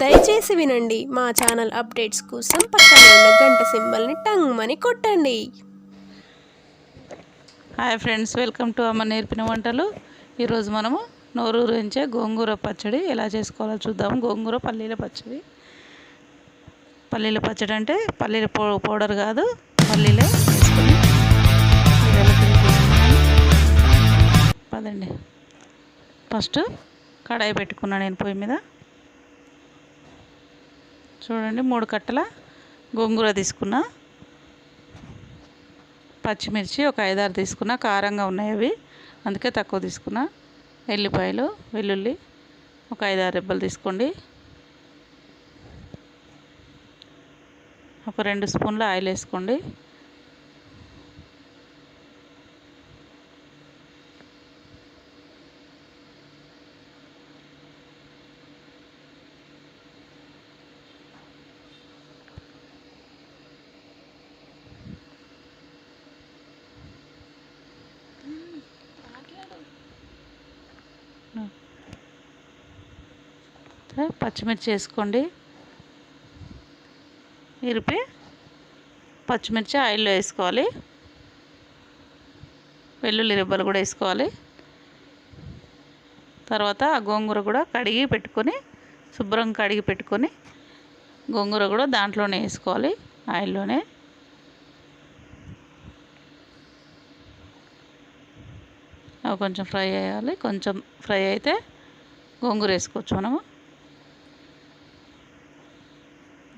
దయచేసి వినండి. మా ఛానల్ అప్డేట్స్ కోసం పక్కనే ఉన్న గంట సింబల్ని టంగ్ కొట్టండి. హాయ్ ఫ్రెండ్స్, వెల్కమ్ టు అమ్మ నేర్పిన వంటలు. ఈరోజు మనము నోరూరించే గోంగూర పచ్చడి ఎలా చేసుకోవాలో చూద్దాము. గోంగూర పల్లీల పచ్చడి. పల్లీల పచ్చడి అంటే పల్లీల పౌడర్ కాదు, పల్లీలే వేసుకొని పదండి. ఫస్ట్ కడాయి పెట్టుకున్నా నేను పొయ్యి మీద. చూడండి, 3 కట్టల గోంగూర తీసుకున్నా. పచ్చిమిర్చి ఒక 5-6 తీసుకున్నా, కారంగా ఉన్నాయి అవి, అందుకే తక్కువ తీసుకున్నా. ఎల్లిపాయలు, వెల్లుల్లి ఒక 5-6 రెబ్బలు తీసుకోండి. ఒక 2 స్పూన్ల ఆయిల్ వేసుకోండి. పచ్చిమిర్చి వేసుకోండి. ఇరిపి పచ్చిమిర్చి ఆయిల్లో వేసుకోవాలి. వెల్లుల్లి రెబ్బలు కూడా వేసుకోవాలి. తర్వాత ఆ గోంగూర కూడా కడిగి పెట్టుకొని, శుభ్రంగా కడిగి పెట్టుకొని గోంగూర కూడా దాంట్లోనే వేసుకోవాలి, ఆయిల్లోనే. అవి కొంచెం ఫ్రై అయ్యాలి. కొంచెం ఫ్రై అయితే గోంగూర వేసుకోవచ్చు మనము.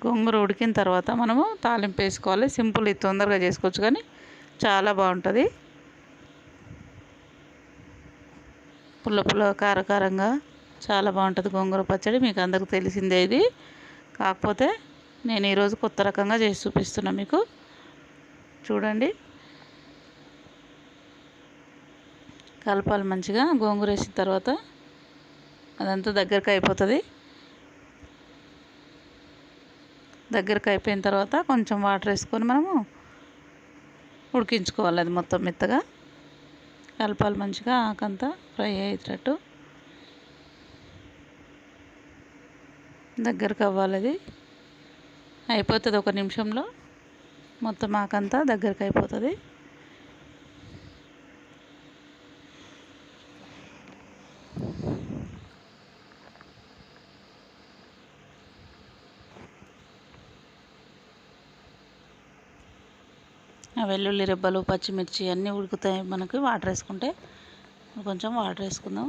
గోంగూర ఉడికిన తర్వాత మనము తాలింపు వేసుకోవాలి. సింపుల్, ఇది తొందరగా చేసుకోవచ్చు కానీ చాలా బాగుంటుంది. పుల్ల పుల్ల కారకారంగా చాలా బాగుంటుంది గోంగూర పచ్చడి. మీకు అందరికీ తెలిసిందే ఇది, కాకపోతే నేను ఈరోజు కొత్త రకంగా చేసి చూపిస్తున్నా మీకు. చూడండి, కలపాలి మంచిగా. గోంగూర వేసిన తర్వాత అదంతా దగ్గరకు అయిపోతుంది. దగ్గరకు అయిపోయిన తర్వాత కొంచెం వాటర్ వేసుకొని మనము ఉడికించుకోవాలి. అది మొత్తం మెత్తగా కలపాలి మంచిగా, ఆకంతా ఫ్రై అయ్యేటట్టు దగ్గరకు అవ్వాలి. అది అయిపోతుంది 1 నిమిషంలో, మొత్తం ఆకంతా దగ్గరకు అయిపోతుంది. వెల్లుల్లి రెబ్బలు, పచ్చిమిర్చి అన్నీ ఉడుకుతాయి మనకి. వాటర్ వేసుకుంటే కొంచెం వాటర్ వేసుకుందాం.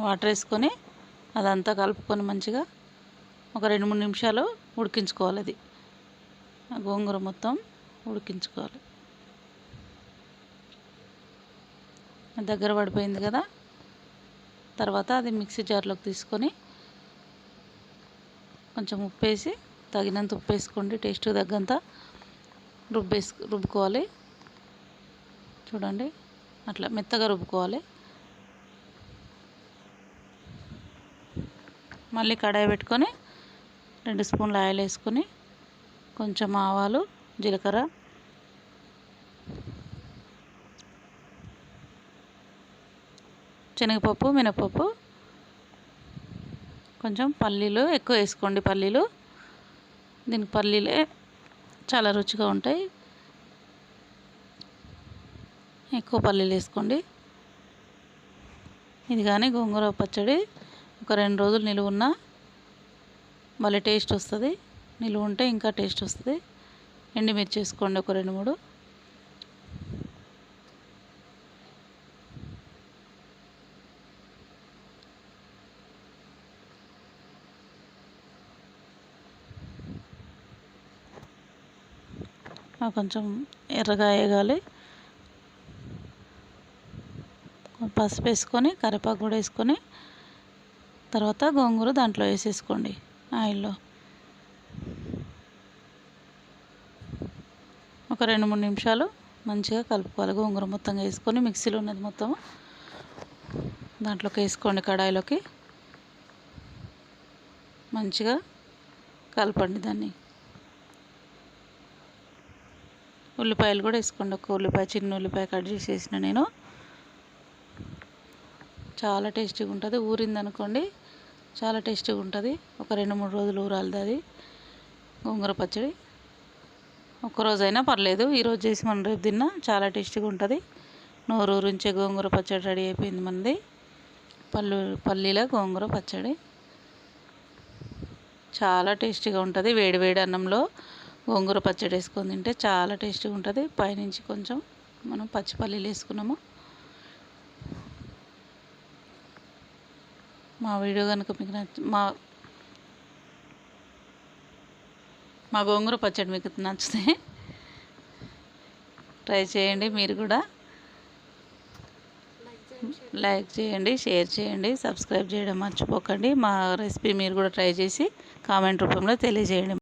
వాటర్ వేసుకొని అదంతా కలుపుకొని మంచిగా ఒక 2-3 నిమిషాలు ఉడికించుకోవాలి. అది ఆ గోంగూర మొత్తం ఉడికించుకోవాలి. దగ్గర పడిపోయింది కదా. తర్వాత అది మిక్సీ జార్లోకి తీసుకొని కొంచెం ఉప్పు వేసి, తగినంత ఉప్పు వేసుకోండి, టేస్ట్ తగ్గంత రుబ్బుకోవాలి. చూడండి, అట్లా మెత్తగా రుబ్బుకోవాలి. మళ్ళీ కడాయి పెట్టుకొని 2 స్పూన్ల ఆయిల్ వేసుకొని కొంచెం ఆవాలు, జీలకర్ర, శనగపప్పు, మినపప్పు, కొంచెం పల్లీలు ఎక్కువ వేసుకోండి. పల్లీలు, దీనికి పల్లీలే చాలా రుచిగా ఉంటాయి. ఎక్కువ పల్లీలు వేసుకోండి. ఇది కానీ గోంగూర పచ్చడి ఒక 2 రోజులు నిలువ ఉన్నా భలే టేస్ట్ వస్తుంది. నిలువ ఉంటే ఇంకా టేస్ట్ వస్తుంది. ఎండుమిర్చి వేసుకోండి ఒక 2-3. కొంచెం ఎర్రగా వేగాలి. పసుపు వేసుకొని, కరివేపాకు కూడా వేసుకొని తర్వాత గోంగూర దాంట్లో వేసేసుకోండి ఆయిల్లో. ఒక 2-3 నిమిషాలు మంచిగా కలుపుకోవాలి. గోంగూర మొత్తంగా వేసుకొని మిక్సీలో ఉన్నది మొత్తం దాంట్లోకి వేసుకోండి. కడాయిలోకి మంచిగా కలపండి. దాన్ని ఉల్లిపాయలు కూడా వేసుకోండి. ఒక ఉల్లిపాయ, చిన్న ఉల్లిపాయ కట్ చేసేసిన నేను. చాలా టేస్టీగా ఉంటుంది. ఊరిందనుకోండి చాలా టేస్టీగా ఉంటుంది. ఒక 2-3 రోజులు ఊరాలి అది గోంగూర పచ్చడి. ఒక్కరోజైనా పర్లేదు. ఈరోజు చేసి మనం రేపు తిన్నా చాలా టేస్టీగా ఉంటుంది. నోరు ఊరించే గోంగూర పచ్చడి రెడీ అయిపోయింది మనది. పల్లీల గోంగూర పచ్చడి చాలా టేస్టీగా ఉంటుంది. వేడి వేడి అన్నంలో గోంగూర పచ్చడి వేసుకొని తింటే చాలా టేస్టీగా ఉంటుంది. పైనుంచి కొంచెం మనం పచ్చి పల్లీలు వేసుకున్నాము. మా వీడియో కనుక మీకు మా గోంగూర పచ్చడి మీకు నచ్చితే ట్రై చేయండి. మీరు కూడా లైక్ చేయండి, షేర్ చేయండి, సబ్స్క్రైబ్ చేయడం మర్చిపోకండి. మా రెసిపీ మీరు కూడా ట్రై చేసి కామెంట్ రూపంలో తెలియజేయండి.